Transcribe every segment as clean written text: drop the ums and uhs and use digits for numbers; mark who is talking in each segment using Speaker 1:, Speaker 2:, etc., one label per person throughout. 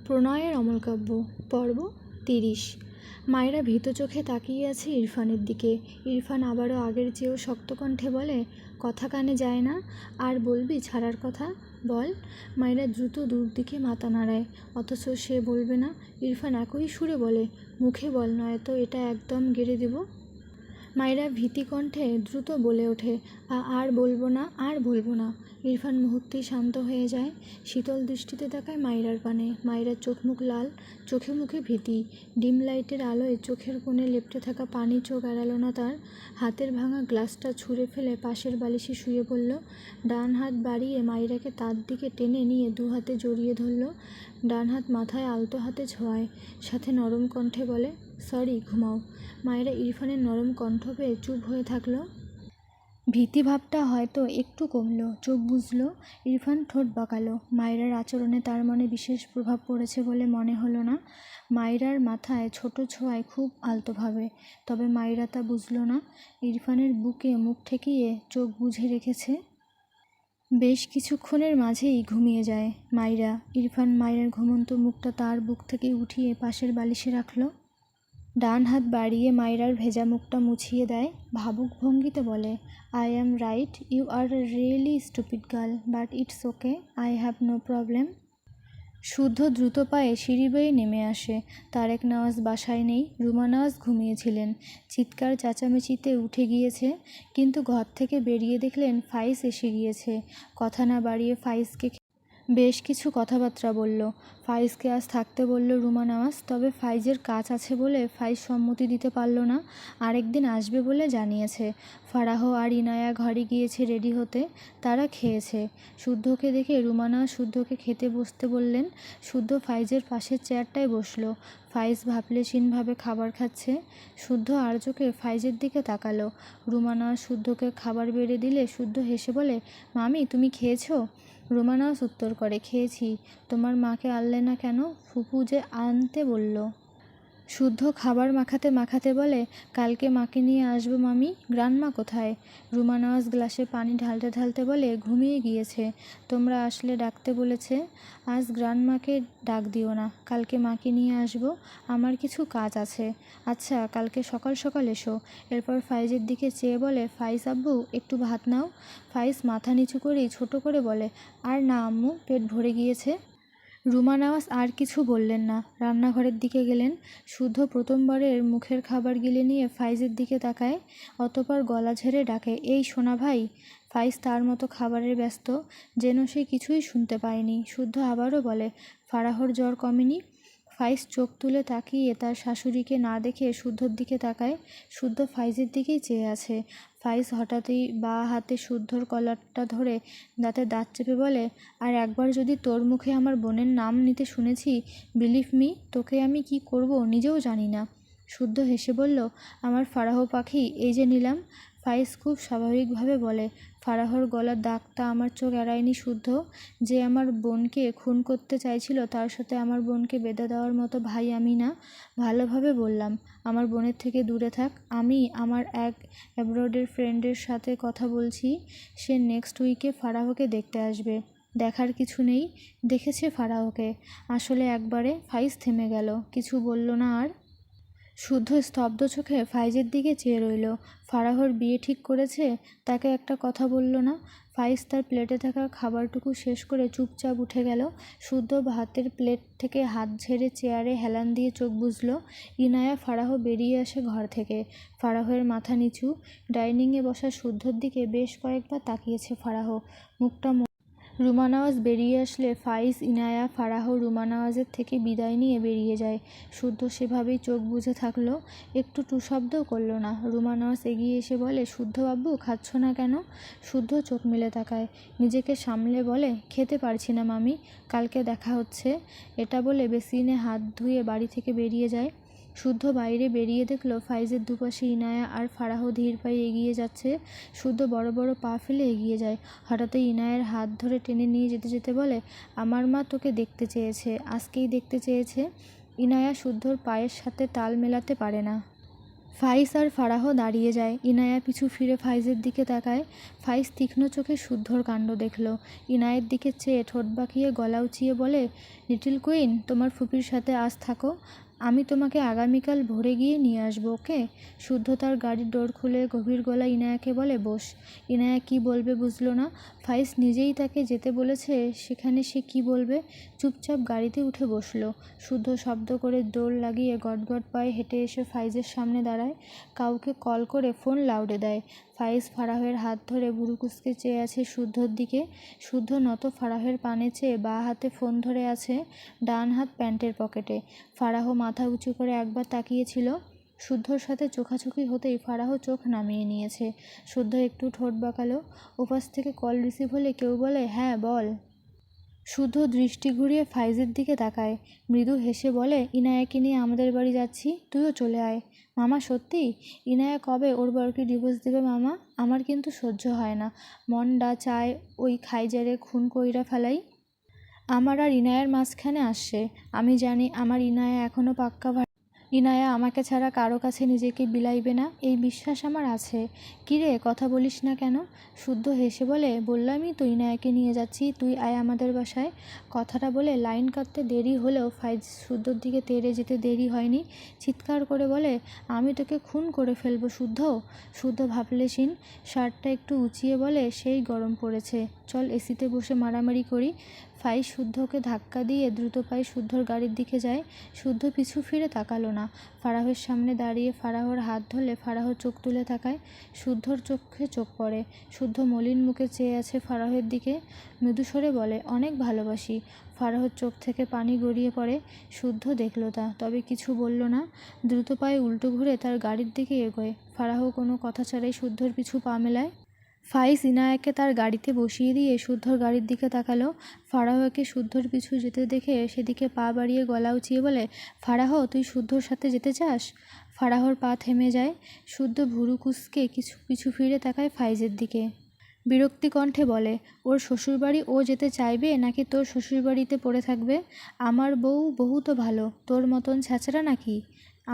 Speaker 1: প্রণয়ের অমলকাব্য পর্ব ৩০। মায়েরা ভীত চোখে তাকিয়ে আছে ইরফানের দিকে। ইরফান আবারও আগের চেয়েও শক্ত কণ্ঠে বলে, কথা কানে যায় না? আর বলবি ছাড়ার কথা? বল। মায়েরা দ্রুত দূর দিকে মাথা নাড়ায়, অথচ সে বলবে না। ইরফান একই সুরে বলে, মুখে বল, নয়তো এটা একদম গেড়ে দেব। মায়েরা ভীতি কণ্ঠে দ্রুত বলে ওঠে, আর বলবো না, আর বলবো না। ইরফান মুহূর্তেই শান্ত হয়ে যায়, শীতল দৃষ্টিতে তাকায় মায়েরার পানে। মায়েরার চোখ মুখ লাল, চোখে মুখে ভীতি। ডিম লাইটের আলোয় চোখের কোণে লেপ্টে থাকা পানি চোখ এড়ালো না তার। হাতের ভাঙা গ্লাসটা ছুঁড়ে ফেলে পাশের বালিশে শুয়ে পড়ল। ডান হাত বাড়িয়ে মায়েরাকে তার দিকে টেনে নিয়ে দু হাতে জড়িয়ে ধরল। ডান হাত মাথায় আলতো হাতে ছোঁয়ায়, সাথে নরম কণ্ঠে বলে, সরি, ঘুমাও। মায়েরা ইরফানের নরম কণ্ঠ পেয়ে চুপ হয়ে থাকলো। ভীতিভাবটা হয়তো একটু কমলো, চোখ বুঝলো। ইরফান ঠোঁট বাঁকালো। মায়েরার আচরণে তার মনে বিশেষ প্রভাব পড়েছে বলে মনে হলো না। মায়েরার মাথায় ছোট ছোঁয়ায় খুব আলতোভাবে, তবে মায়েরা তা বুঝলো না। ইরফানের বুকে মুখ ঠেকিয়ে চোখ বুজে রেখেছে। বেশ কিছুক্ষণের মাঝেই ঘুমিয়ে যায় মায়েরা। ইরফান মায়েরার ঘুমন্ত মুখটা তার বুক থেকে উঠিয়ে পাশের বালিশে রাখল। ডান হাত বাড়িয়ে মায়েরার ভেজা মুখটা মুছিয়ে দেয়। ভাবুক ভঙ্গিতে বলে, I am right, you are a really stupid girl, but it's okay, I have no problem. শুদ্ধ দ্রুত পায়ে সিঁড়ি বেয়ে নেমে আসে। তারেক নওয়াজ বাসায় নেই। রুমা নওয়াজ ঘুমিয়েছিলেন। চিৎকার চেঁচামেচিতে উঠে গিয়েছে, কিন্তু ঘর থেকে বেরিয়ে দেখলেন ফাইজ এসে গিয়েছে। কথা না বাড়িয়ে ফাইজকে বেশ কিছু কথাবার্তা বলল। ফাইজকে আজ থাকতে বলল রুমা নওয়াজ, তবে ফাইজের কাজ আছে বলে ফাইজ সম্মতি দিতে পারল না। আরেকদিন আসবে বলে জানিয়েছে। ফারাহ আর ইনায়া ঘরে গিয়েছে রেডি হতে। তারা খেয়েছে। শুদ্ধকে দেখে রুমা নওয়াজ শুদ্ধকে খেতে বসতে বললেন। শুদ্ধ ফাইজের পাশের চেয়ারটায় বসলো। ফাইজ ভাবলেশীনভাবে খাবার খাচ্ছে। শুদ্ধ আর চোখে ফাইজের দিকে তাকালো। রুমা নওয়াজ শুদ্ধকে খাবার বেড়ে দিলে শুদ্ধ হেসে বলে, মামি তুমি খেয়েছো? রুমা নওয়াজ উত্তর করে, খেয়েছি। তোমার মাকে আনলে না কেন? ফুপু যে আনতে বলল। শুদ্ধ খাবার মাখাতে মাখাতে বলে, কালকে মাকে নিয়ে আসবো মামি। গ্রান্ডমা কোথায়? রুমা নওয়াজ গ্লাসে পানি ঢালতে ঢালতে বলে, ঘুমিয়ে গিয়েছে, তোমরা আসলে ডাকতে বলেছে। আজ গ্রান্ডমাকে ডাক দিও না, কালকে মাকে নিয়ে আসবো, আমার কিছু কাজ আছে। আচ্ছা, কালকে সকাল সকাল এসো। এরপর ফাইজের দিকে চেয়ে বলে, ফাইজ আব্বু একটু ভাত নাও। ফাইজ মাথা নিচু করেই ছোট করে বলে, আর না আম্মু, পেট ভরে গিয়েছে। রুমা নওয়াজ আর কিছু বললেন না, রান্নাঘরের দিকে গেলেন। শুদ্ধ প্রথমবারের মুখের খাবার গিলে নিয়ে ফাইজের দিকে তাকায়, অতঃপর গলা ঝেড়ে ডাকে, এই সোনা ভাই। ফাইজ তার মতো খাবারের ব্যস্ত, যেন সে কিছুই শুনতে পায়নি। শুদ্ধ আবারও বলে, ফারাহর জ্বর কমেনি? ফাইজ চোখ তুলে তাকিয়ে তার শাশুড়িকে না দেখে শুদ্ধর দিকে তাকায়। শুদ্ধ ফাইজের দিকেই চেয়ে আছে। ফাইজ হঠাৎই বাঁ হাতে শুদ্ধর কলারটা ধরে দাঁতে দাঁত চেপে বলে, আর একবার যদি তোর মুখে আমার বোনের নাম নিতে শুনেছি, বিলিভ মি, তোকে আমি কি করব নিজেও জানি না। শুদ্ধ হেসে বলল, আমার ফারাহ পাখি, এই যে নিলাম। ফাইজ খুব স্বাভাবিকভাবে বলে, ফারাহর গলার দাগটা আমার চোখ এড়ায়নি শুদ্ধ। যে আমার বোনকে খুন করতে চাইছিল তার সাথে আমার বোনকে বেঁধে দেওয়ার মতো ভাই আমি না। ভালোভাবে বললাম, আমার বোনের থেকে দূরে থাক। আমি আমার এক অ্যাব্রডের ফ্রেন্ডের সাথে কথা বলছি, সে নেক্সট উইকে ফারাহকে দেখতে আসবে। দেখার কিছু নেই, দেখেছে ফারাহকে। আসলে একবারে। ফাইজ থেমে গেল, কিছু বলল না আর। শুদ্ধ স্তব্ধ চোখে ফাইজের দিকে চেয়ে রইল। ফারাহর বিয়ে ঠিক করেছে, তাকে একটা কথা বলল না। ফাইজ তার প্লেটে থাকা খাবারটুকু শেষ করে চুপচাপ উঠে গেল। শুদ্ধ ভাতের প্লেট থেকে হাত ঝেড়ে চেয়ারে হেলান দিয়ে চোখ বুজল। ইনায়া ফারাহ বেরিয়ে আসে ঘর থেকে। ফারাহের মাথা নিচু। ডাইনিংয়ে বসা শুদ্ধর দিকে বেশ কয়েকবার তাকিয়েছে ফারাহ, মুখটা। রুমা নওয়াজ বেরিয়ে আসলে ফাইজ, ইনায়া, ফারাহ রুমা নওয়াজের থেকে বিদায় নিয়ে বেরিয়ে যায়। শুদ্ধ সেভাবেই চোখ বুজে থাকলো, একটু টু শব্দও করল না। রুমা নওয়াজ এগিয়ে এসে বলে, শুদ্ধ বাবু খাচ্ছ না কেন? শুদ্ধ চোখ মেলে তাকায়, নিজেকে সামলে বলে, খেতে পারছি না মামি, কালকে দেখা হচ্ছে। এটা বলে বেসিনে হাত ধুয়ে বাড়ি থেকে বেরিয়ে যায়। শুদ্ধ বাইরে বেরিয়ে দেখল ফাইজের দুপাশে ইনায়া আর ফারাহ ধীর পায়ে এগিয়ে যাচ্ছে। শুদ্ধ বড় বড় পা ফেলে এগিয়ে যায়। হঠাৎই ইনায়ের হাত ধরে টেনে নিয়ে যেতে যেতে বলে, আমার মা তোকে দেখতে চেয়েছে, আজকেই দেখতে চেয়েছে। ইনায়া শুদ্ধর পায়ের সাথে তাল মেলাতে পারে না। ফাইজ আর ফারাহ দাঁড়িয়ে যায়। ইনায়া পিছু ফিরে ফাইজের দিকে তাকায়। ফাইজ তীক্ষ্ণ চোখে শুদ্ধর কাণ্ড দেখল। ইনায়ের দিকে চেয়ে ঠোঁট বাঁকিয়ে গলা উঁচিয়ে বলে, লিটল কুইন, তোমার ফুপির সাথে আজ থাকো, আমি তোমাকে আগামীকাল ভোরে গিয়ে নিয়ে আসবো, ওকে? শুদ্ধ তার গাড়ির ডোর খুলে গভীর গলা ইনায়াকে বলে, বস। ইনায়া কি বলবে বুঝলো না। ফাইজ নিজেই তাকে যেতে বলেছে, সেখানে সে কি বলবে? চুপচাপ গাড়িতে উঠে বসলো। শুদ্ধ শব্দ করে দৌড় লাগিয়ে গটগট পায়ে হেঁটে এসে ফাইজের সামনে দাঁড়ায়। কাউকে কল করে ফোন লাউডে দেয়। ফাইজ ফারাহের হাত ধরে ভুরু কুঁচকে চেয়ে আছে শুদ্ধর দিকে। শুদ্ধ নত ফারাহের পানে চেয়ে বাঁ হাতে ফোন ধরে আছে, ডান হাত প্যান্টের পকেটে। ফারাহ মাথা উঁচু করে একবার তাকিয়েছিল। শুদ্ধর সাথে চোখাচোখি হতেই ফারাহ চোখ নামিয়ে নিয়েছে। শুদ্ধ একটু ঠোঁট বাঁকালো। ওপাশ থেকে কল রিসিভ হলে কেউ বলে, হ্যাঁ বল। শুদ্ধ দৃষ্টি ঘুরিয়ে ফাইজের দিকে তাকায়। মৃদু হেসে বলে, ইনায়াকে নিয়ে আমাদের বাড়ি যাচ্ছি, তুইও চলে আয়। মামা সত্যি? ইনায়া কবে ওর বরকে ডিভোর্স দেবে মামা? আমার কিন্তু সহ্য হয় না। মনডা চায় ওই খাইজারে খুন কইরা ফেলাই। আমার আর ইনায়ার মাঝখানে আসছে। আমি জানি আমার ইনায়া এখনও পাক্কা ইনায়া আমাকে ছাড়া কারো কাছে নিজেকে বিলাইবে না, এই বিশ্বাস আমার আছে। কিরে, কথা বলিস না কেন? শুদ্ধ হেসে বলে, বললামই তো ইনায়াকে নিয়ে যাচ্ছি, তুই আয় আমাদের বাসায়। কথাটা বলে লাইন কাটতে দেরি হলেও ফাইজ শুদ্ধর দিকে তেড়ে যেতে দেরি হয়নি। চিৎকার করে বলে, আমি তোকে খুন করে ফেলবো শুদ্ধ। শুদ্ধ ভাবলেশীন শার্টটা একটু উঁচিয়ে বলে, সেই গরম পড়েছে, চল এসিতে বসে মারামারি করি। ফাইজ শুদ্ধকে ধাক্কা দিয়ে দ্রুত পায়ে শুদ্ধর গাড়ির দিকে যায়। শুদ্ধ পিছু ফিরে তাকালো না। ফারাহের সামনে দাঁড়িয়ে ফারাহর হাত ধরলে ফারাহ চোখ তুলে তাকায়। শুদ্ধর চোখে চোখ পড়ে। শুদ্ধ মলিন মুখে চেয়ে আছে ফারাহের দিকে। মৃদুস্বরে বলে, অনেক ভালোবাসি। ফারাহর চোখ থেকে পানি গড়িয়ে পড়ে। শুদ্ধ দেখল তা, তবে কিছু বলল না। দ্রুত পায়ে উল্টো ঘুরে তার গাড়ির দিকে এগোয়। ফারাহ কোনো কথা ছাড়াই শুদ্ধর পিছু পা মেলায়। ফাইজ ইনায়াকে তার গাড়িতে বসিয়ে দিয়ে শুদ্ধর গাড়ির দিকে তাকালো। ফারাহকে শুদ্ধর পিছু যেতে দেখে সেদিকে পা বাড়িয়ে গলা উঁচিয়ে বলে, ফারাহ, তুই শুদ্ধর সাথে যেতে চাস? ফারাহর পা থেমে যায়। শুদ্ধ ভুরু কুঁচকে কিছু পিছু ফিরে তাকায় ফাইজের দিকে। বিরক্তি কণ্ঠে বলে, ওর শ্বশুরবাড়ি ও যেতে চাইবে নাকি তোর শ্বশুরবাড়িতে পড়ে থাকবে? আমার বউ তো ভালো, তোর মতন ছ্যাঁচড়া নাকি?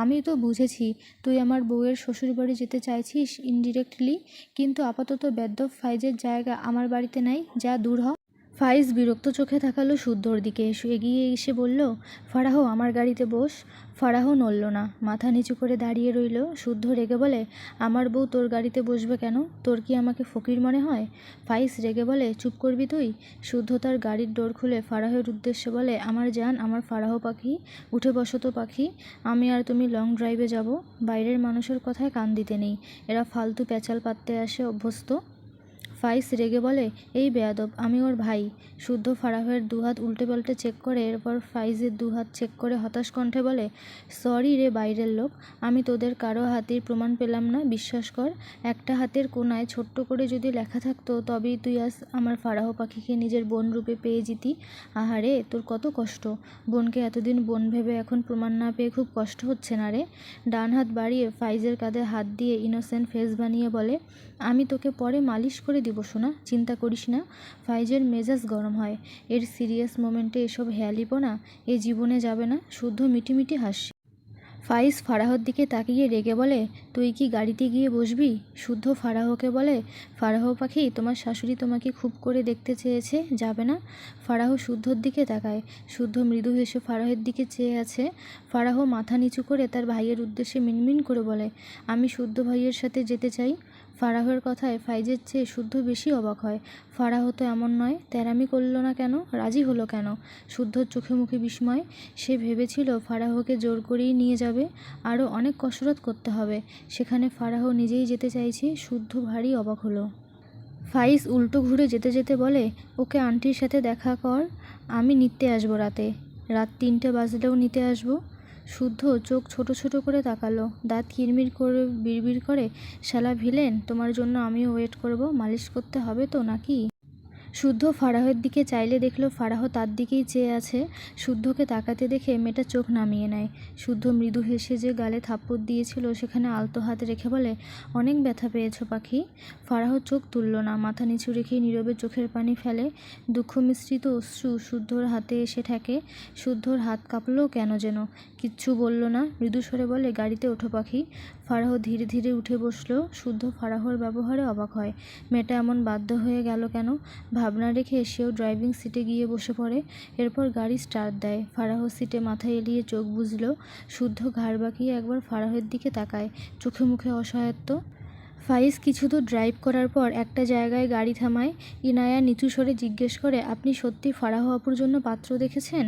Speaker 1: আমি তো বুঝেছি তুই আমার বউয়ের শ্বশুরবাড়ি যেতে চাইছিস ইনডিরেক্টলি, কিন্তু আপাতত বেদ্যপ ফাইজের জায়গা আমার বাড়িতে নাই, যা দূর হ। ফাইজ বিরক্ত চোখে তাকালো শুদ্ধর দিকে। এগিয়ে এসে বলল, ফারাহ, আমার গাড়িতে বস। ফারাহ নড়ল না, মাথা নিচু করে দাঁড়িয়ে রইল। শুদ্ধ রেগে বলে, আমার বউ তোর গাড়িতে বসবে কেন? তোর কি আমাকে ফকির মনে হয়? ফাইজ রেগে বলে, চুপ করবি তুই? শুদ্ধ তার গাড়ির ডোর খুলে ফারাহের উদ্দেশ্যে বলে, আমার জান, আমার ফারাহ পাখি, উঠে বসো তো পাখি। আমি আর তুমি লং ড্রাইভে যাব। বাইরের মানুষের কথায় কান দিতে নেই, এরা ফালতু প্যাচাল পাততে আসে অভ্যস্ত। ফাইজ রেগে বলে, এই বেয়াদব, আমি ওর ভাই। শুদ্ধ ফারাহের দুহাত উল্টে পাল্টে চেক করে, এরপর ফাইজের দুহাত চেক করে হতাশ কণ্ঠে বলে, সরি রে বাইরের লোক, আমি তোদের কারো হাতের প্রমাণ পেলাম না, বিশ্বাস কর। একটা হাতের কোনায় ছোট্ট করে যদি লেখা থাকতো, তবেই তুই আজ আমার ফারাহ পাখিকে নিজের বোন রূপে পেয়ে যেতি। আহারে, তোর কত কষ্ট। বোনকে এতদিন বোন ভেবে এখন প্রমাণ না পেয়ে খুব কষ্ট হচ্ছে না রে? ডান হাত বাড়িয়ে ফাইজের কাঁধে হাত দিয়ে ইনোসেন্ট ফেস বানিয়ে বলে, আমি তোকে পরে মালিশ করে দিব শোনা, চিন্তা করিস না। ফাইজের মেজাজ গরম হয়। এর সিরিয়াস মোমেন্টে এসব হেয়ালিপনা এ জীবনে যাবে না। শুদ্ধ মিটিমিটি হাসছে। ফাইজ ফারাহর দিকে তাকিয়ে রেগে বলে, তুই কি গাড়িতে গিয়ে বসবি? শুদ্ধ ফারাহকে বলে, ফারাহ পাখি, তোমার শাশুড়ি তোমাকে খুব করে দেখতে চেয়েছে, যাবে না? ফারাহ শুদ্ধর দিকে তাকায়। শুদ্ধ মৃদু হেসে ফারাহের দিকে চেয়ে আছে। ফারাহ মাথা নিচু করে তার ভাইয়ের উদ্দেশ্যে মিনমিন করে বলে, আমি শুদ্ধ ভাইয়ের সাথে যেতে চাই। ফারাহের কথায় ফাইজের চেয়ে শুদ্ধ বেশি অবাক হয়। ফারাহ তো এমন নয়, তেরামি করল না কেন, রাজি হলো কেন? শুদ্ধর চোখে মুখে বিস্ময়। সে ভেবেছিল ফারাহকে জোর করেই নিয়ে যাবে, আরও অনেক কসরত করতে হবে। সেখানে ফারাহ নিজেই যেতে চাইছে। শুদ্ধ ভারী অবাক হলো। ফাইজ উল্টো ঘুরে যেতে যেতে বলে, ওকে আন্টির সাথে দেখা কর, আমি নিতে আসবো রাতে। রাত 3টে বাজলেও নিতে আসবো। শুদ্ধ চোখ ছোট ছোট করে তাকালো, দাঁত কিরমির করে বিড়বিড় করে, শালা ভিলেন, তোমার জন্য আমিও ওয়েট করব, মালিশ করতে হবে তো নাকি? শুদ্ধ ফারাহের দিকে চাইলে দেখলো ফারাহ তার দিকেই চেয়ে আছে। শুদ্ধকে তাকাতে দেখে মেয়েটা চোখ নামিয়ে নেয়। শুদ্ধ মৃদু হেসে যে গালে থাপ্পড় দিয়েছিল সেখানে আলতো হাত রেখে বলে, অনেক ব্যথা পেয়েছো পাখি। ফারাহ চোখ তুলল না, মাথা নিচু রেখেই নীরবে চোখের পানি ফেলে। দুঃখ মিশ্রিত অশ্রু শুদ্ধর হাতে এসে ঠেকে। শুদ্ধর হাত কাঁপলো কেন যেন, কিচ্ছু বলল না। মৃদু স্বরে বলে, গাড়িতে ওঠো পাখি। ফারাহ ধীরে ধীরে উঠে বসলো। শুদ্ধ ফারাহর ব্যবহারে অবাক হয়। মেয়েটা এমন বাধ্য হয়ে গেল কেন? ভাবনা রেখে সেও ড্রাইভিং সিটে গিয়ে বসে পড়ে। এরপর গাড়ি স্টার্ট দেয়। ফারাহ সিটে মাথা এলিয়ে চোখ বুজল। শুদ্ধ ঘাড় বাঁকিয়ে একবার ফারাহের দিকে তাকায়, চোখে মুখে অসহায়ত্ব। ফাইজ কিছু দূর ড্রাইভ করার পর একটা জায়গায় গাড়ি থামায়। ইনায়া নিচু স্বরে জিজ্ঞেস করে, আপনি সত্যি ফারাহ আপুর জন্য পাত্র দেখেছেন?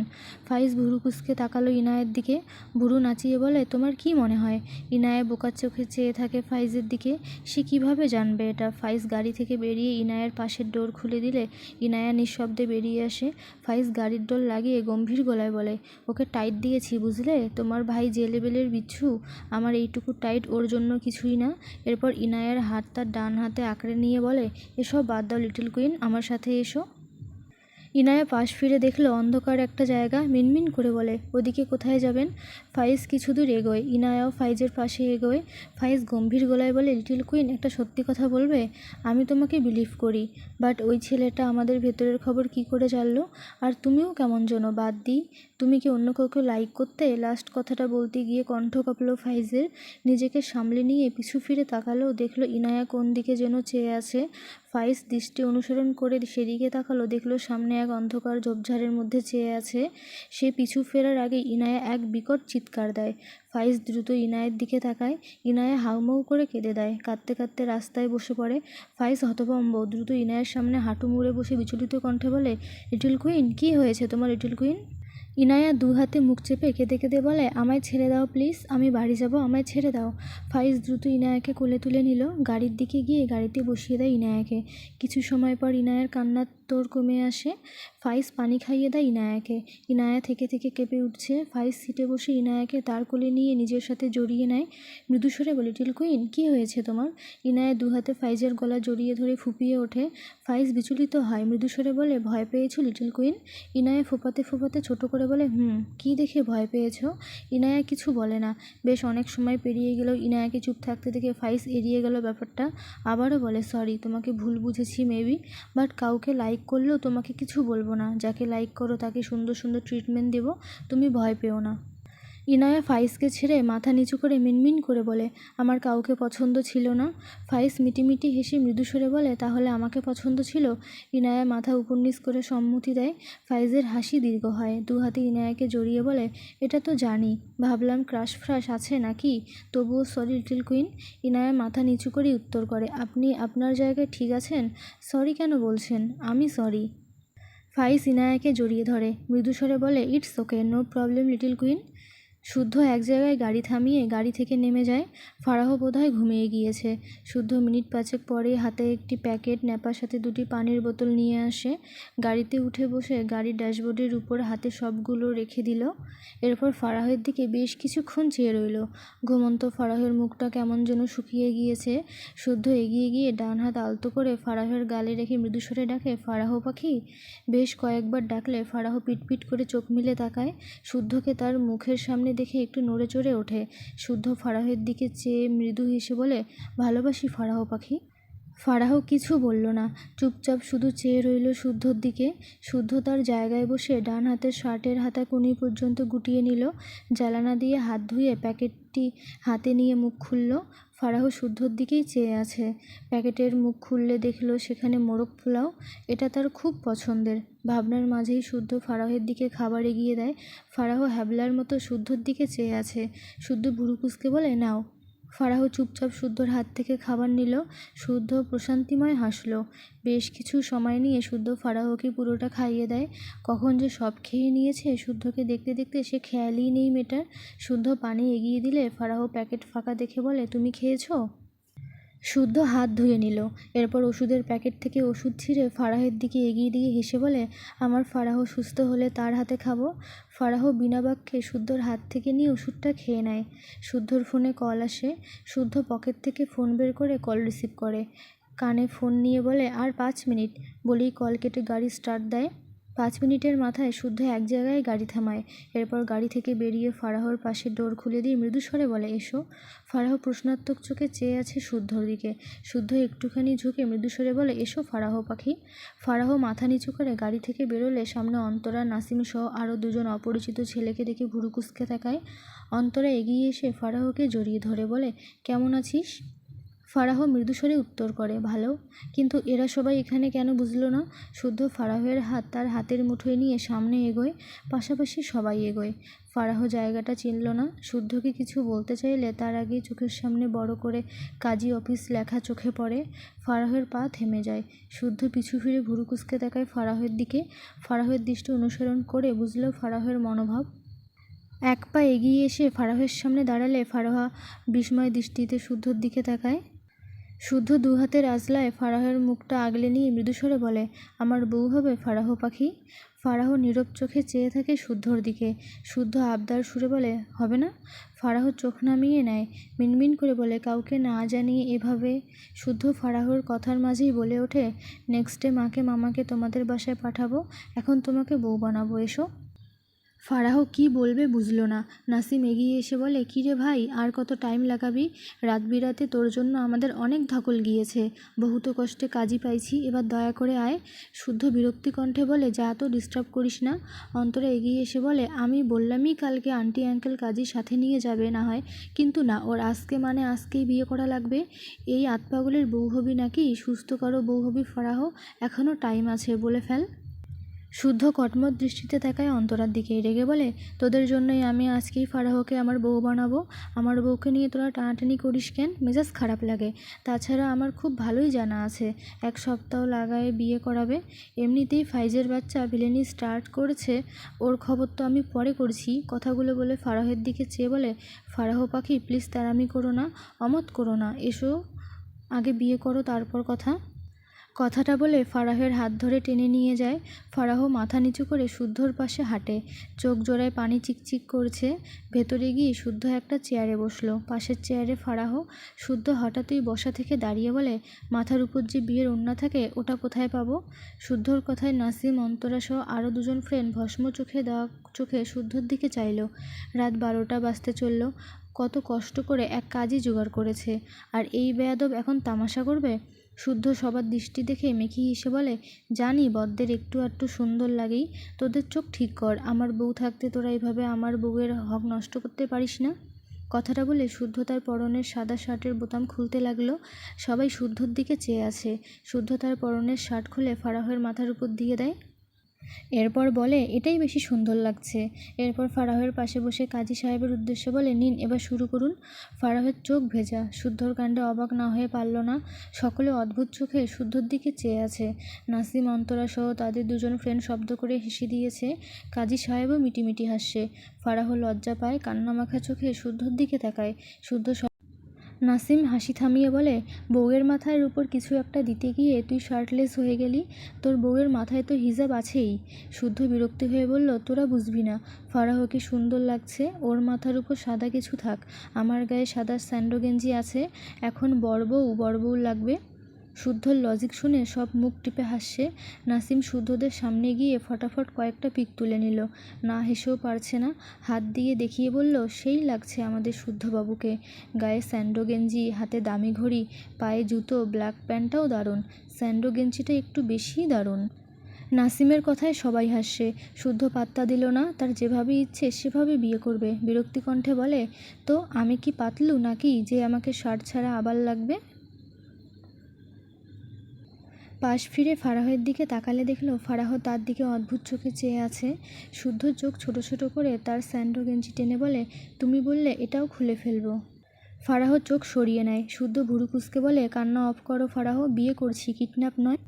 Speaker 1: ফাইজ ভুরু কুঁচকে তাকালো ইনায়ের দিকে। ভুরু নাচিয়ে বলে, তোমার কি মনে হয়? ইনায়া বোকার চোখে চেয়ে থাকে ফাইজের দিকে। সে কিভাবে জানবে এটা? ফাইজ গাড়ি থেকে বেরিয়ে ইনায়ের পাশের ডোর খুলে দিলে ইনায়া নিঃশব্দে বেরিয়ে আসে। ফাইজ গাড়ির ডোর লাগিয়ে গম্ভীর গলায় বলে, ওকে টাইট দিয়েছি বুঝলে? তোমার ভাই যে লেভেলের বিচ্ছু, আমার এইটুকু টাইট ওর জন্য কিছুই না। এরপর ইনায়ার হাত তার ডান হাতে আঁকড়ে নিয়ে বলে, এসব বাদ দাও লিটল কুইন, আমার সাথে এসো। ইনায়া পাশ ফিরে দেখলো অন্ধকার একটা জায়গা। মিনমিন করে বলে, ওদিকে কোথায় যাবেন? ফাইজ কিছু দূর এগোয়। ইনায়াও ফাইজের পাশে এগোয়। ফাইজ গম্ভীর গলায় বলে, লিটল কুইন, একটা সত্যি কথা বলবে? আমি তোমাকে বিলিভ করি, বাট ওই ছেলেটা আমাদের ভেতরের খবর কি করে জানলো? আর তুমিও কেমন যেন বাদ দিই। তুমি কি অন্য কাউকে লাইক করতে? লাস্ট কথাটা বলতে গিয়ে কণ্ঠ কাঁপলো ফাইজের। নিজেকে সামলে নিয়ে পিছু ফিরে তাকালো, দেখলো ইনায়া কোন দিকে যেন চেয়ে আছে। ফাইজ দৃষ্টি অনুসরণ করে সেদিকে তাকালো, দেখলো সামনে এক অন্ধকার ঝোপঝাড়ের মধ্যে চেয়ে আছে। সে পিছু ফেরার আগে ইনায়া এক বিকট চিৎকার দেয়। ফাইজ দ্রুত ইনায়ের দিকে তাকায়। ইনায়া হাউমাউ করে কেঁদে দেয়। কাঁদতে কাঁদতে রাস্তায় বসে পড়ে। ফাইজ হতভম্ব, দ্রুত ইনায়ের সামনে হাঁটু মুড়ে বসে বিচলিত কণ্ঠে বলে, লিটল কুইন, কী হয়েছে তোমার লিটল কুইন? ইনায়া দু হাতে মুখ চেপে কেঁদে কেঁদে বলে, আমায় ছেড়ে দাও প্লিজ, আমি বাড়ি যাব, আমায় ছেড়ে দাও। ফাইজ দ্রুত ইনায়াকে কোলে তুলে নিল। গাড়ির দিকে গিয়ে গাড়িতে বসিয়ে দেয় ইনায়াকে। কিছু সময় পর ইনায়ার কান্নার তোর কমে আসে। ফাইজ পানি খাইয়ে দেয় ইনায়াকে। ইনায়া থেকে থেকে কেঁপে উঠছে। ফাইজ সিটে বসে ইনায়াকে তার কোলে নিয়ে নিজের সাথে জড়িয়ে নেয়। মৃদুস্বরে বলে, লিটল কুইন, কী হয়েছে তোমার? ইনায়া দু হাতে ফাইজের গলা জড়িয়ে ধরে ফুপিয়ে ওঠে। ফাইজ বিচলিত হয়, মৃদুস্বরে বলে, ভয় পেয়েছো লিটল কুইন? ইনায়া ফোপাতে ফোপাতে ছোট করে বলে, কী দেখে ভয় পেয়েছ? ইনায়া কিছু বলে না। বেশ অনেক সময় পেরিয়ে গেলেও ইনায়াকে চুপ থাকতে দেখে ফাইজ এড়িয়ে গেল ব্যাপারটা। আবারও বলে, সরি, তোমাকে ভুল বুঝেছি মেবি, বাট কাউকে লাইক করলেও তোমাকে কিছু বলবো না। যাকে লাইক করো তাকে সুন্দর সুন্দর ট্রিটমেন্ট দেবো, তুমি ভয় পেও না। ইনায়া ফাইজকে ছেড়ে মাথা নিচু করে মিনমিন করে বলে, আমার কাউকে পছন্দ ছিল না। ফাইজ মিটিমিটি হেসে মৃদুস্বরে বলে, তাহলে আমাকে পছন্দ ছিল? ইনায়া মাথা উপর নিচ করে সম্মতি দেয়। ফাইজের হাসি দীর্ঘ হয়। দু হাতে ইনায়াকে জড়িয়ে বলে, এটা তো জানি, ভাবলাম ক্রাশ ফ্রাশ আছে নাকি, তবুও সরি লিটল কুইন। ইনায়া মাথা নিচু করে উত্তর করে, আপনি আপনার জায়গায় ঠিক আছেন, সরি কেন বলছেন? আমি সরি। ফাইজ ইনায়াকে জড়িয়ে ধরে, মৃদুস্বরে বলে, it's okay, no problem little queen. শুদ্ধ এক জায়গায় গাড়ি থামিয়ে গাড়ি থেকে নেমে যায়। ফারাহ বোধহয় ঘুমিয়ে গিয়েছে। শুদ্ধ মিনিট পাঁচেক পরে হাতে একটি প্যাকেট, ন্যাপার সাথে দুটি পানির বোতল নিয়ে আসে। গাড়িতে উঠে বসে গাড়ির ড্যাশবোর্ডের উপর হাতে সবগুলো রেখে দিল। এরপর ফারাহের দিকে বেশ কিছুক্ষণ চেয়ে রইল। ঘুমন্ত ফারাহের মুখটা কেমন যেন শুকিয়ে গিয়েছে। শুদ্ধ এগিয়ে গিয়ে ডান হাত আলতো করে ফারাহের গালে রেখে মৃদুস্বরে ডাকে, ফারাহ পাখি। বেশ কয়েকবার ডাকলে ফারাহ পিটপিট করে চোখ মেলে তাকায়। শুদ্ধকে তার মুখের সামনে দেখে একটু নড়ে চড়ে ওঠে। শুদ্ধ ফারাহের দিকে চেয়ে মৃদু হেসে বলে, ভালোবাসি ফারাহ পাখি। ফারাহ কিছু বলল না, চুপচাপ শুধু চেয়ে রইল শুদ্ধর দিকে। শুদ্ধ তার জায়গায় বসে ডান হাতের শার্টের হাতা কনুই পর্যন্ত গুটিয়ে নিল। জ্বালানা দিয়ে হাত ধুয়ে প্যাকেটটি হাতে নিয়ে মুখ খুলল। ফারাহ শুদ্ধর দিকেই চেয়ে আছে। প্যাকেটের মুখ খুললে দেখল সেখানে মোরগ পোলাও। এটা তার খুব পছন্দের। ভাবনার মাঝেই শুদ্ধ ফারাহের দিকে খাবার এগিয়ে দেয়। ফারাহ হ্যাবলার মতো শুদ্ধর দিকে চেয়ে আছে। শুদ্ধ ভুরু কুঁচকে বলে, নাও। ফারাহ চুপচাপ শুদ্ধর হাত থেকে খাবার নিল। শুদ্ধ প্রশান্তিময় হাসল। বেশ কিছু সময় নিয়ে শুদ্ধ ফারাহকে পুরোটা খাইয়ে দেয়। কখন যে সব খেয়ে নিয়েছে শুদ্ধকে দেখতে দেখতে সে খেয়ালই নেই মেয়েটার। শুদ্ধ পানি এগিয়ে দিলে ফারাহ প্যাকেট ফাঁকা দেখে বলে, তুমি খেয়েছো? শুদ্ধ হাত ধুয়ে নিল। এরপর ওষুধের প্যাকেট থেকে ওষুধ ছিঁড়ে ফারাহের দিকে এগিয়ে দিয়ে হেসে বলে, আমার ফারাহ সুস্থ হলে তার হাতে খাবো। ফারাহ বিনা বাক্যে শুদ্ধর হাত থেকে নিয়ে ওষুধটা খেয়ে নেয়। শুদ্ধর ফোনে কল আসে। শুদ্ধ পকেট থেকে ফোন বের করে কল রিসিভ করে। কানে ফোন নিয়ে বলে, আর 5 মিনিট, বলেই কল কেটে গাড়ি স্টার্ট দেয়। 5 মিনিটের মাথায় শুদ্ধ এক জায়গায় গাড়ি থামায়। এরপর গাড়ি থেকে বেরিয়ে ফারাহর পাশের ডোর খুলে দিয়ে মৃদু স্বরে বলে, এসো। ফারাহ প্রশ্নাত্মক চোখে চেয়ে আছে শুদ্ধর দিকে। শুদ্ধ একটুখানি ঝুঁকে মৃদু স্বরে বলে, এসো ফারাহ পাখি। ফারাহ মাথা নিচু করে গাড়ি থেকে বেরোলে সামনে অন্তরা, নাসিম সহ আরও 2জন অপরিচিত ছেলেকে দেখে ভুরু কুঁচকে তাকায়। অন্তরা এগিয়ে এসে ফারাহকে জড়িয়ে ধরে বলে, কেমন আছিস? ফারাহ মৃদুস্বরে উত্তর করে, ভালো। কিন্তু এরা সবাই এখানে কেন বুঝলো না? শুদ্ধ ফারাহের হাত তার হাতের মুঠোয় নিয়ে সামনে এগোয়, পাশাপাশি সবাই এগোয়। ফারাহ জায়গাটা চিনল না। শুদ্ধকে কিছু বলতে চাইলে তার আগেই চোখের সামনে বড় করে কাজী অফিস লেখা চোখে পড়ে। ফারাহের পা থেমে যায়। শুদ্ধ পিছু ফিরে ভুরু কুঁচকে তাকায় ফারাহের দিকে। ফারাহের দৃষ্টি অনুসরণ করে বুঝল ফারাহের মনোভাব। এক পা এগিয়ে এসে ফারাহের সামনে দাঁড়ালে ফারাহ বিস্ময় দৃষ্টিতে শুদ্ধর দিকে তাকায়। শুদ্ধ 2 হাতের আঁচলায় ফারাহের মুখটা আগলে নিয়ে মৃদুস্বরে বলে, আমার বউ হবে ফারাহ পাখি? ফারাহ নীরব চোখে চেয়ে থাকে শুদ্ধর দিকে। শুদ্ধ আবদার সুরে বলে, হবে না? ফারাহ চোখ নামিয়ে নেয়, মিনমিন করে বলে, কাউকে না জানিয়ে এভাবে? শুদ্ধ ফারাহর কথার মাঝেই বলে ওঠে, নেক্সট ডে মাকে মামাকে তোমাদের বাসায় পাঠাবো, এখন তোমাকে বউ বানাবো, এসো। ফারাহ কি বলবে বুঝল না। নাসিম এগিয়ে এসে বলে, কী রে ভাই, আর কত টাইম লাগাবি? রাত বিরাতে তোর জন্য আমাদের অনেক ধকল গিয়েছে, বহুত কষ্টে কাজই পাইছি, এবার দয়া করে আয়। শুদ্ধ বিরক্তি কণ্ঠে বলে, যা তো ডিস্টার্ব করিস না। অন্তরা এগিয়ে এসে বলে, আমি বললামই কালকে আন্টি আঙ্কেল কাজীর সাথে নিয়ে যাবে না হয়, কিন্তু না, ওর আজকে মানে আজকেই বিয়ে করা লাগবে। এই আতপাগলের বউ হবি নাকি? সুস্থ কারো বউ হবি ফারাহ, এখনও টাইম আছে, বলে ফেল। শুদ্ধ কটমট দৃষ্টিতে তাকায় অন্তরার দিকে, রেগে বলে, তোদের জন্যই আমি আজকেই ফারাহকে আমার বউ বানাবো। আমার বউকে নিয়ে তোরা টানাটানি করিস কেন? মেজাজ খারাপ লাগে। তাছাড়া আমার খুব ভালোই জানা আছে 1 সপ্তাহ লাগায় বিয়ে করাবে। এমনিতেই ফাইজের বাচ্চা ভিলেনি স্টার্ট করেছে, ওর খবর তো আমি পরে করছি। কথাগুলো বলে ফারাহের দিকে চেয়ে বলে, ফারাহ পাখি প্লিজ তেরামি করো না, অমত করো না, এসো আগে বিয়ে করো তারপর কথা। কথাটা বলে ফারাহের হাত ধরে টেনে নিয়ে যায়। ফারাহ মাথা নিচু করে শুদ্ধর পাশে হাঁটে। চোখ জোড়ায় পানি চিকচিক করছে। ভেতরে গিয়ে শুদ্ধ একটা চেয়ারে বসলো। পাশের চেয়ারে ফারাহ। শুদ্ধ হঠাৎই বসা থেকে দাঁড়িয়ে বলে, মাথার উপর যে বিয়ের ওড়না থাকে ওটা কোথায় পাবো? শুদ্ধর কথায় নাসিম, অন্তরা সহ আরও 2জন ফ্রেন্ড ভস্ম চোখে দেওয়া চোখে শুদ্ধর দিকে চাইল। রাত 12টা বাজতে চলল। কত কষ্ট করে এক কাজই জোগাড় করেছে, আর এই বেয়াদব এখন তামাশা করবে? শুদ্ধ সবার দৃষ্টি দেখে মেকি হেসে বলে, জানি বদ্দের একটু আধটু সুন্দর লাগেই, তোদের চোখ ঠিক কর, আমার বউ থাকতে তোরা এইভাবে আমার বউয়ের হক নষ্ট করতে পারিস না। কথাটা বলে শুদ্ধ তার পরনের সাদা শার্টের বোতাম খুলতে লাগলো। সবাই শুদ্ধর দিকে চেয়ে আছে। শুদ্ধ তার পরনের শার্ট খুলে ফারাহের মাথার উপর দিয়ে দেয়। এরপর বলে, এটাই বেশি সুন্দর লাগছে। এরপর ফারাহের পাশে বসে কাজী সাহেবের উদ্দেশ্যে বলে, নিন এবার শুরু করুন। ফারাহের চোখ ভেজা, শুদ্ধর কাণ্ডে অবাক না হয়ে পারল না। সকলে অদ্ভুত চোখে শুদ্ধর দিকে চেয়ে আছে। নাসিম, অন্তরা সহ তাদের 2জন ফ্রেন্ড শব্দ করে হেসে দিয়েছে। কাজী সাহেবও মিটিমিটি হাসছে। ফারাহ লজ্জা পায়, কান্নামাখা চোখে শুদ্ধর দিকে তাকায়। শুদ্ধ নাসিম হাসি থামিয়ে বলে, বউয়ের মাথার উপর কিছু একটা দিতে গিয়ে তুই শার্টলেস হয়ে গেলি, তোর বউয়ের মাথায় তো হিজাব আছেই। শুদ্ধ বিরক্তি হয়ে বলল, তোরা বুঝবি না, ফারাহ কি সুন্দর লাগছে, ওর মাথার উপর সাদা কিছু থাক, আমার গায়ে সাদা স্যান্ডো গেঞ্জি আছে, এখন বড়বউ লাগবে। শুদ্ধর লজিক শুনে সব মুখ টিপে হাসছে। নাসিম শুদ্ধদের সামনে গিয়ে ফটাফট কয়েকটা পিক তুলে নিল। না হেসেও পারছে না, হাত দিয়ে দেখিয়ে বলল, সেই লাগছে আমাদের শুদ্ধবাবুকে, গায়ে স্যান্ডো গেঞ্জি, হাতে দামি ঘড়ি, পায়ে জুতো, ব্ল্যাক প্যান্টটাও দারুণ, স্যান্ডো গেঞ্জিটা একটু বেশিই দারুণ। নাসিমের কথায় সবাই হাসছে। শুদ্ধ পাত্তা দিল না, তার যেভাবে ইচ্ছে সেভাবে বিয়ে করবে। বিরক্তি কণ্ঠে বলে, তো আমি কি পাতলু নাকি যে আমাকে শার্ট ছাড়া আবার লাগবে? পাশ ফিরে ফারাহের দিকে তাকালে দেখল ফারাহ তার দিকে অদ্ভুত চোখে চেয়ে আছে। শুদ্ধ চোখ ছোট ছোট করে তার স্যান্ডো গেঞ্জি টেনে বলে, তুমি বললে এটাও খুলে ফেলবো। ফারাহ চোখ সরিয়ে নেয়। শুদ্ধ ভুরু কুঁচকে বলে, কান্না অফ করো ফারাহ, বিয়ে করছি, কিডন্যাপ নয়।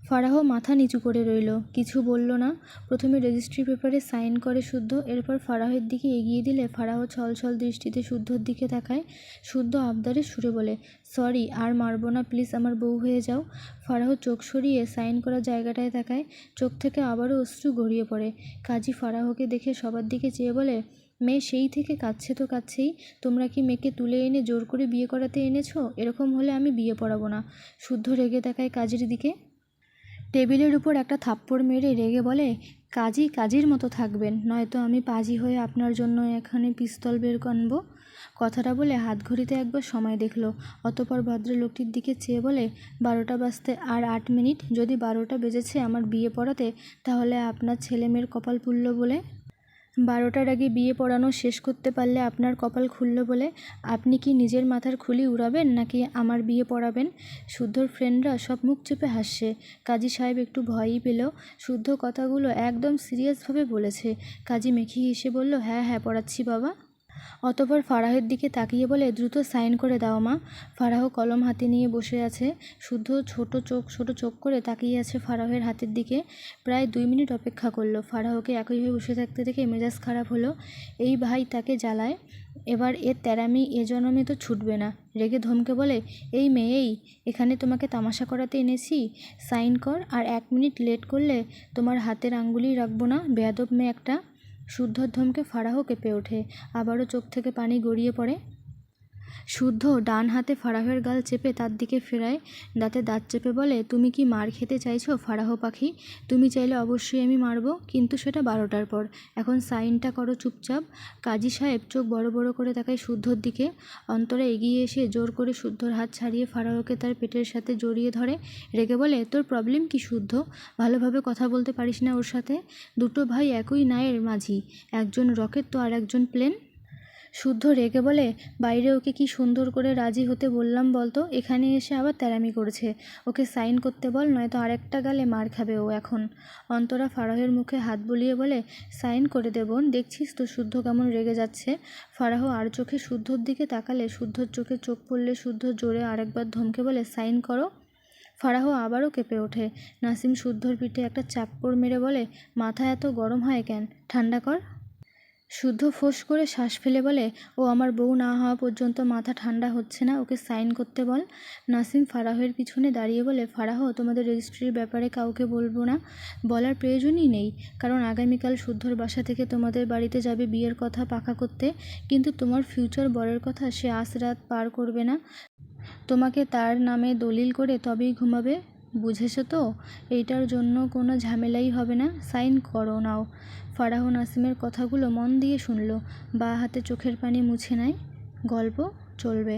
Speaker 1: ফারাহ মাথা নিচু করে রইল, কিছু বলল না। প্রথমে রেজিস্ট্রি পেপারে সাইন করে শুদ্ধ, এরপর ফারাহের দিকে এগিয়ে দিলে ফারাহ ছলছল দৃষ্টিতে শুদ্ধর দিকে তাকায়। শুদ্ধ আবদারে সুরে বলে, সরি, আর মারবো না, প্লিজ আমার বউ হয়ে যাও। ফারাহ চোখ সরিয়ে সাইন করা জায়গাটায় তাকায়। চোখ থেকে আবারও অশ্রু গড়িয়ে পড়ে। কাজী ফারাহকে দেখে সবার দিকে চেয়ে বলে, মেয়ে সেই থেকে কাঁদছে তো কাঁদছেই, তোমরা কি মেয়েকে তুলে এনে জোর করে বিয়ে করাতে এনেছো? এরকম হলে আমি বিয়ে পড়াবো না। শুদ্ধ রেগে তাকায় কাজীর দিকে। টেবিলের উপর একটা থাপ্পড় মেরে রেগে বলে, কাজী কাজীর মতো থাকবেন, নয়তো আমি পাজি হয়ে আপনার জন্য এখানে পিস্তল বের আনবো। কথাটা বলে হাতঘড়িতে একবার সময় দেখল, অতঃপর ভদ্রলোকটির দিকে চেয়ে বলে, 12টা বাজতে আর 8 মিনিট। যদি 12টা বেজেছে আমার বিয়ে পড়াতে, তাহলে আপনার ছেলে মেয়ের কপাল পুড়ল বলে। 12টার আগে বিয়ে পড়ানো শেষ করতে পারলে আপনার কপাল খুলল বলে। আপনি কি নিজের মাথার খুলি উড়াবেন নাকি আমার বিয়ে পড়াবেন? শুদ্ধর ফ্রেন্ডরা সব মুখ চেপে হাসছে। কাজী সাহেব একটু ভয়ই পেল। শুদ্ধ কথাগুলো একদম সিরিয়াসভাবে বলেছে। কাজী মেখে হেসে বলল, হ্যাঁ হ্যাঁ পড়াচ্ছি বাবা। অতঃপর ফারাহের দিকে তাকিয়ে বলে, দ্রুত সাইন করে দাও মা। ফারাহ কলম হাতে নিয়ে বসে আছে। শুদ্ধ ছোট চোখ করে তাকিয়ে আছে ফারাহের হাতের দিকে। প্রায় 2 মিনিট অপেক্ষা করলো। ফারাহকে একইভাবে বসে থাকতে দেখে মেজাজ খারাপ হলো। এই ভাই তাকে জ্বালায়। এবার এর তেরামি এ জন্মে তো ছুটবে না। রেগে ধমকে বলে, এই মেয়ে, এই এখানে তোমাকে তামাশা করাতে এনেছি। সাইন কর, আর 1 মিনিট লেট করলে তোমার হাতের আঙ্গুলি রাখবো না, বেয়াদব মেয়ে একটা। শুদ্ধর ধমকে ফারাহ কেঁপে ওঠে। আবারও চোখ থেকে পানি গড়িয়ে পড়ে। শুদ্ধ ডান হাতে ফারাহের গাল চেপে তার দিকে ফেরায়, দাঁতে দাঁত চেপে বলে, তুমি কি মার খেতে চাইছো ফারাহ পাখি? তুমি চাইলে অবশ্যই আমি মারব, কিন্তু সেটা 12টার পর। এখন সাইনটা করো চুপচাপ। কাজী সাহেব চোখ বড় বড় করে তাকায় শুদ্ধর দিকে। অন্তরা এগিয়ে এসে জোর করে শুদ্ধর হাত ছাড়িয়ে ফারাহকে তার পেটের সাথে জড়িয়ে ধরে। রেগে বলে, তোর প্রবলেম কি শুদ্ধ? ভালোভাবে কথা বলতে পারিস না ওর সাথে? দুটো ভাই একই নায়ের মাঝি, একজন রকেট তো আর একজন প্লেন। শুদ্ধ রেগে বলে, বাইরে ওকে কি সুন্দর করে রাজি হতে বললাম বলতো, এখানে এসে আবার তেড়ামি করেছে। ওকে সাইন করতে বল, নয়তো আরেকটা গালে মার খাবে ও এখন। অন্তরা ফারাহের মুখে হাত বুলিয়ে বলে, সাইন করে দে বোন, দেখছিস তো শুদ্ধ কেমন রেগে যাচ্ছে। ফারাহ আর চোখে শুদ্ধর দিকে তাকালে শুদ্ধর চোখে চোখ পড়লে শুদ্ধ জোরে আরেকবার ধমকে বলে, সাইন করো। ফারাহ আবারও কেঁপে ওঠে। নাসিম শুদ্ধর পিঠে একটা চাপ্পড় মেরে বলে, মাথা এত গরম হয় কেন, ঠান্ডা কর। শুদ্ধ ফোঁস করে শ্বাস ফেলে বলে, ও আমার বউ না হওয়া পর্যন্ত মাথা ঠান্ডা হচ্ছে না, ওকে সাইন করতে বল। নাসিম ফারাহের পিছনে দাঁড়িয়ে বলে, ফারাহ, তোমাদের রেজিস্ট্রির ব্যাপারে কাউকে বলবো না, বলার প্রয়োজনই নেই, কারণ আগামীকাল শুদ্ধর বাসা থেকে তোমাদের বাড়িতে যাবে বিয়ের কথা পাকা করতে, কিন্তু তোমার ফিউচার বরের কথা সে আজ রাত পার করবে না। তোমাকে তার নামে দলিল করে তবেই ঘুমাবে, বুঝেছো তো? এইটার জন্য কোনো ঝামেলাই হবে না, সাইন করো নাও। ফারাহ নাসিমের কথাগুলো মন দিয়ে শুনল, বাঁ হাতে চোখের পানি মুছে নেয়। গল্প চলবে।